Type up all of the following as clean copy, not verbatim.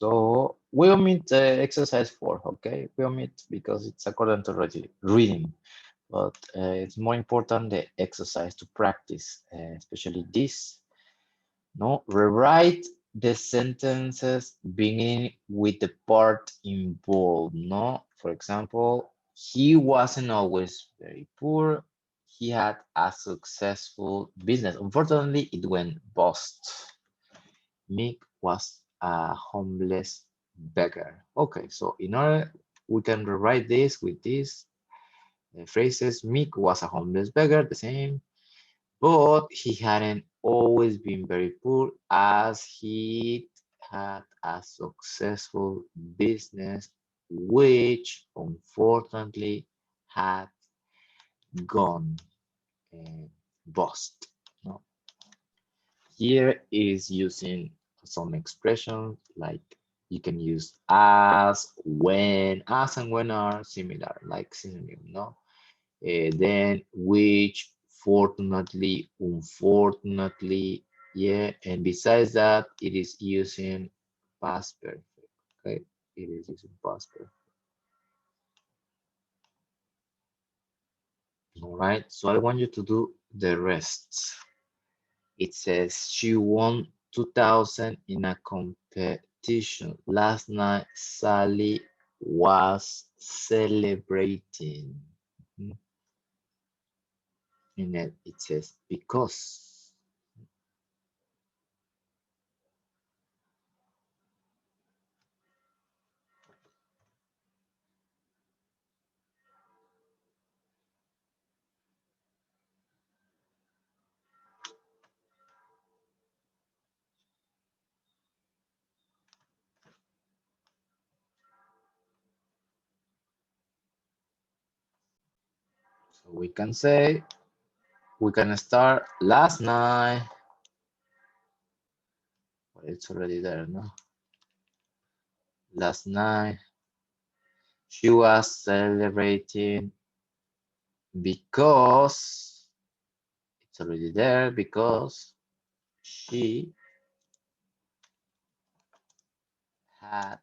So we omit exercise 4, okay? We omit because it's according to reading, but it's more important the exercise to practice, especially this. No, rewrite the sentences beginning with the part involved. No, for example, he wasn't always very poor. He had a successful business. Unfortunately, it went bust. Mick was a homeless beggar. Okay, so in order we can rewrite this with these phrases. Mick was a homeless beggar, the same, but he hadn't always been very poor as he had a successful business which unfortunately had gone bust. No. Here is using some expressions like you can use as and when are similar, like synonym, no? Then which, fortunately, unfortunately, yeah, and besides that, it is using past perfect, okay? It is using past perfect. All right, so I want you to do the rest. It says she won 2000 in a competition. Last night, Sally was celebrating. Mhm. And then it says because. So we can say, we can start last night. Well, it's already there, no? Last night, she was celebrating because it's already there because she had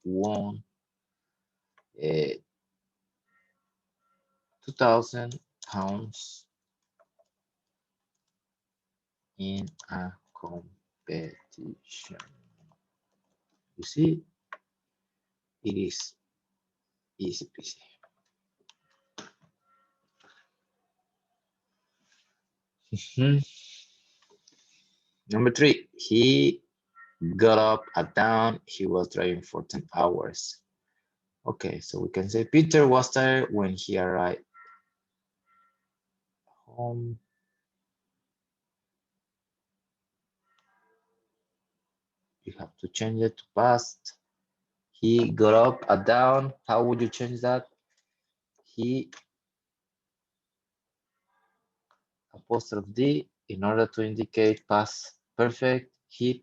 won 2,000 pounds in a competition. You see, it is easy peasy. Number 3, he got up and down. He was driving for 10 hours. Okay, so we can say Peter was tired when he arrived home. You have to change it to past. He got up and down. How would you change that? He apostrophe D in order to indicate past perfect. Hit,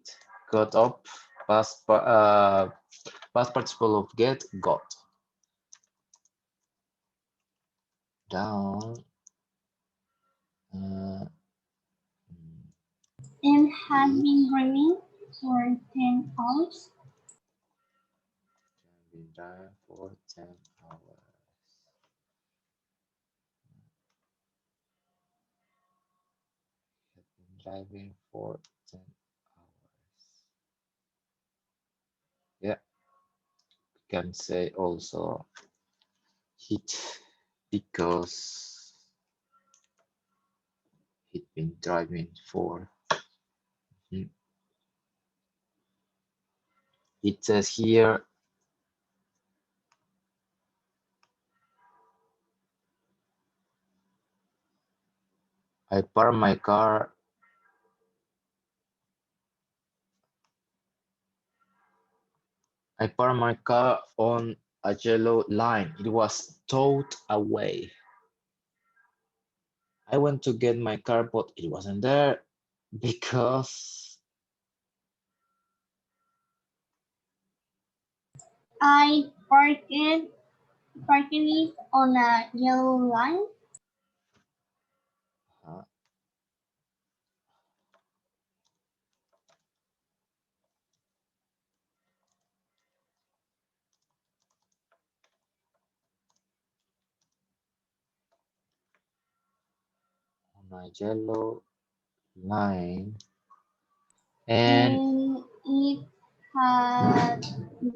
got up, past participle of get, got. Down. Uh, And had been driving for 10 hours. been driving for 10 hours. Had been driving for 10 hours. Yeah, we can say also hit because he'd been driving for. It says here I parked my car. I parked my car on a yellow line. It was towed away. I went to get my car, but it wasn't there because I parked it on a yellow line. uh, a yellow line, and it had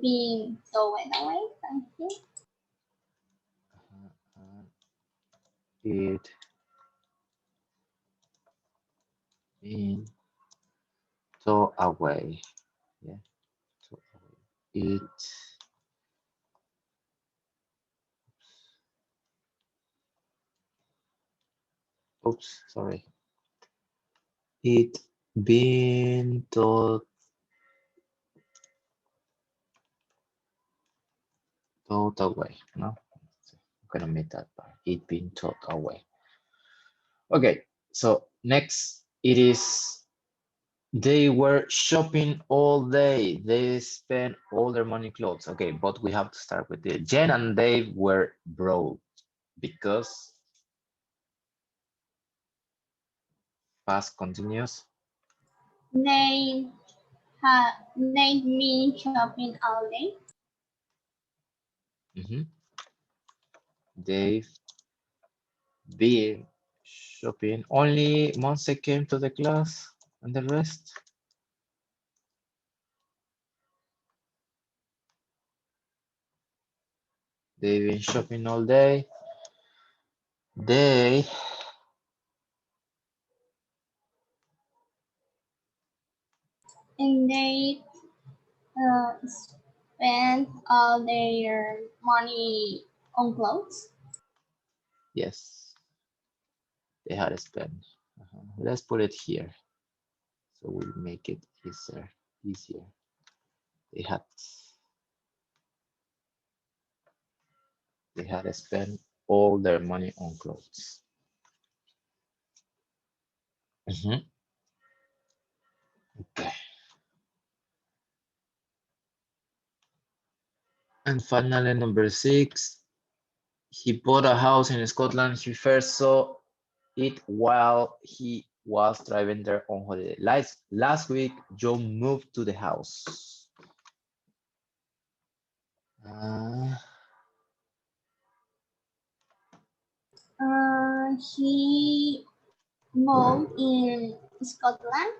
been towed away, I think. it been towed away. Yeah, towed away. Oops, sorry. It been towed away. No, I'm gonna make that part. It been towed away. Okay, so next it is they were shopping all day. They spent all their money clothes. Okay, but we have to start with the Jen and Dave were broke because past continuous. They'd been shopping all day. They've been shopping. Only Monse came to the class and the rest. They've been shopping all day. They And they spent all their money on clothes. yes, they had to spend. Let's put it here so we'll make it easier. They had to spend all their money on clothes. Okay. And finally, number 6, he bought a house in Scotland. He first saw it while he was driving there on holiday. Last week, Joe moved to the house. He moved in Scotland,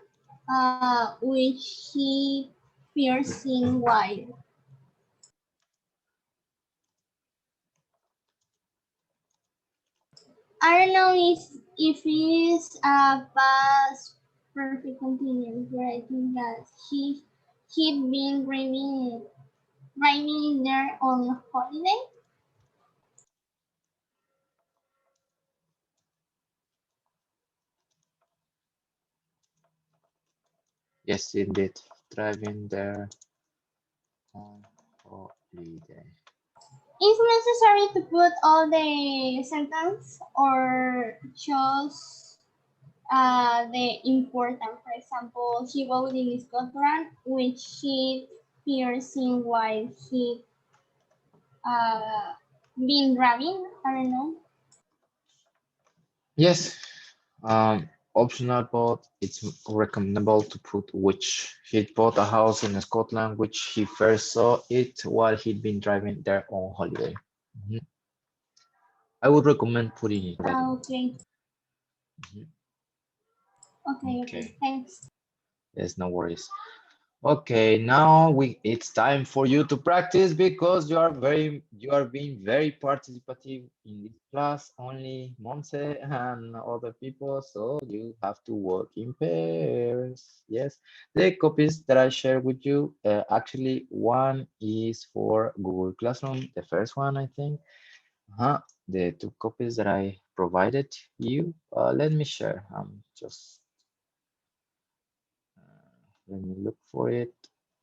which he piercing white. I don't know if it's a past perfect continuous, but I think that he'd been driving there on holiday. Yes, indeed, driving there on holiday. Is necessary to put all the sentence or just the important? For example, he voted in Scotland, which he piercing while he uh, been driving. I don't know. Yes, optional, but it's recommendable to put which. He bought a house in Scotland, which he first saw it while he'd been driving there on holiday. I would recommend putting it. Okay. Okay. Thanks. There's no worries. Okay, now it's time for you to practice because you are being very participative in this class, only Monse and other people, so you have to work in pairs. Yes, the copies that I share with you, actually one is for Google Classroom, the first one I think. The 2 copies that I provided you, let me share. Just let me look for it.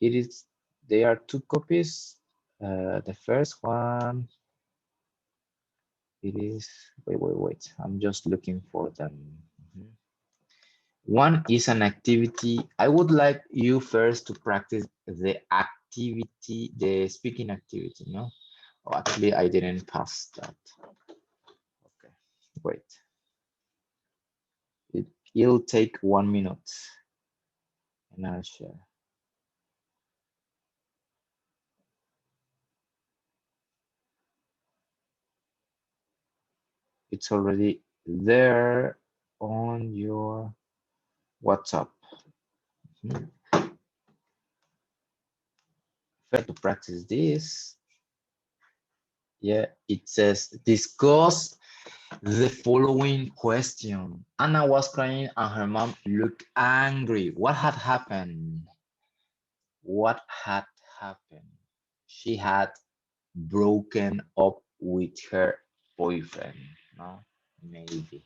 They are 2 copies. The first one, it is, wait. I'm just looking for them. One is an activity. I would like you first to practice the activity, the speaking activity, no? Oh, actually, I didn't pass that. Okay, wait. It'll take 1 minute and I'll share. It's already there. on your WhatsApp. First, to practice this, yeah, it says discuss the following question. Anna was crying and her mom looked angry. What had happened? What had happened? She had broken up with her boyfriend, no? Maybe.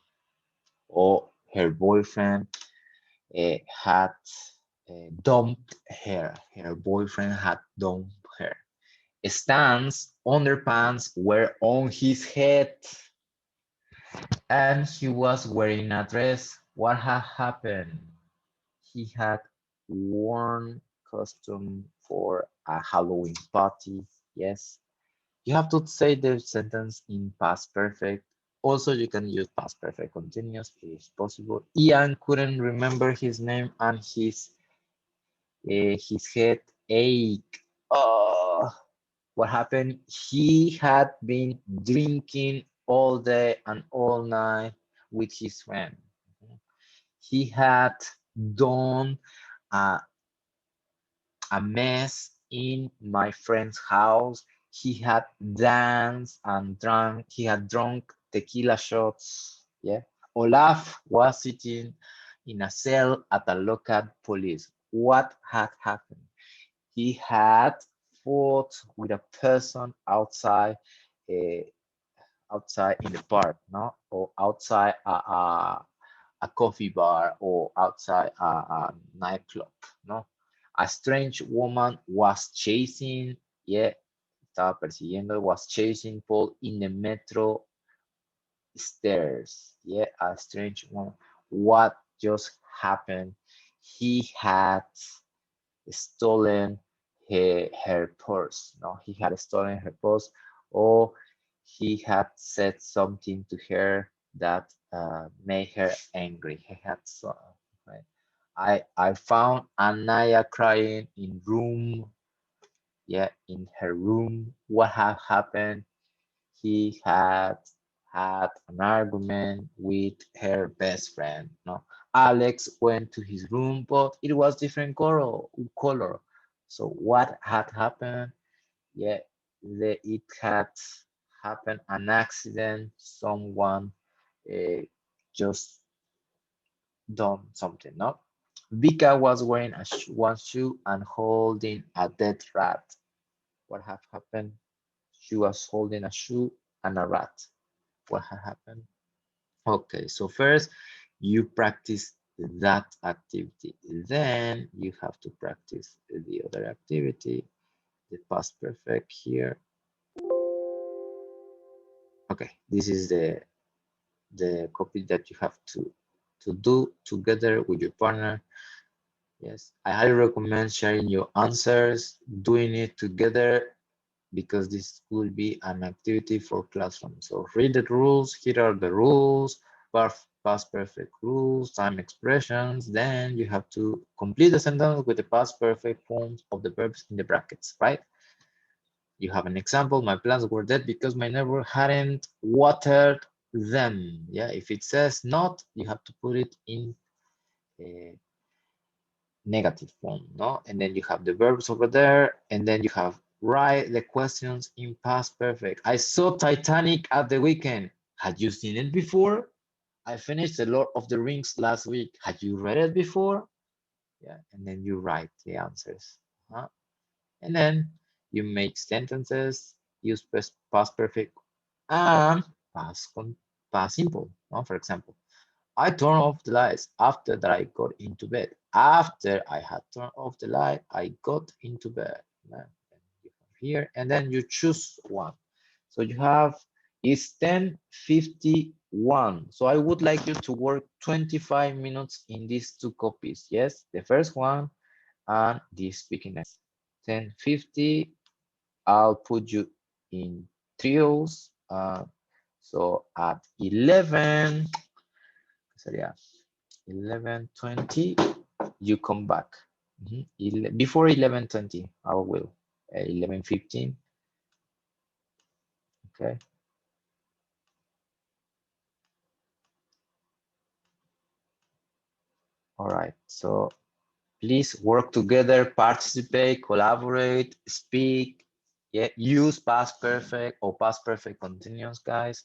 Or her boyfriend had dumped her. Her boyfriend had dumped her. Stan's underpants were on his head and he was wearing a dress. What had happened? He had worn costume for a Halloween party. Yes. You have to say the sentence in past perfect. Also, you can use past perfect continuous if possible. Ian couldn't remember his name and his head ached. Oh, what happened? He had been drinking all day and all night with his friend. He had done a, a mess in my friend's house. He had danced and drunk. He had drunk tequila shots. Yeah. Olaf was sitting in a cell at a local police. What had happened? He had fought with a person outside, uh, outside in the park, no, or outside a coffee bar or outside a nightclub, no. A strange woman was chasing, yeah, estaba persiguiendo, was chasing Paul in the metro stairs. Yeah, a strange woman. What just happened? He had stolen her purse. No, he had stolen her purse, or he had said something to her that made her angry. He had so. Right? I found Anaya crying in room. Yeah, in her room. What had happened? He had an argument with her best friend. No, Alex went to his room, but it was different color. So what had happened? Yeah, it had happened an accident. Someone just done something. No, Vika was wearing one shoe and holding a dead rat. What had happened? She was holding a shoe and a rat. What had happened? Okay, so first you practice that activity. Then you have to practice the other activity, the past perfect here. Okay, this is the copy that you have to do together with your partner. Yes, I highly recommend sharing your answers, doing it together because this will be an activity for classroom. So read the rules, here are the rules, past perfect rules, time expressions, then you have to complete the sentence with the past perfect forms of the verbs in the brackets, right? You have an example, my plants were dead because my neighbor hadn't watered them. Yeah, if it says not, you have to put it in negative form, no? And then you have the verbs over there, and then you have write the questions in past perfect. I saw Titanic at the weekend. Had you seen it before? I finished The Lord of the Rings last week. Had you read it before? Yeah, and then you write the answers. And then you make sentences, use past perfect and past simple. No? For example, I turned off the lights after that I got into bed. After I had turned off the light, I got into bed. Here, and then you choose one. So you have, it's 10:51. So I would like you to work 25 minutes in these two copies. Yes, the first one and the speaking next. 10:50, I'll put you in trios. So at 11, sería 11:20, you come back. Before 11:20, I will. 11:15. Okay. All right, so please work together, participate, collaborate, speak. Yeah, use past perfect or past perfect continuous, guys.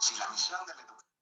Si la misión del educador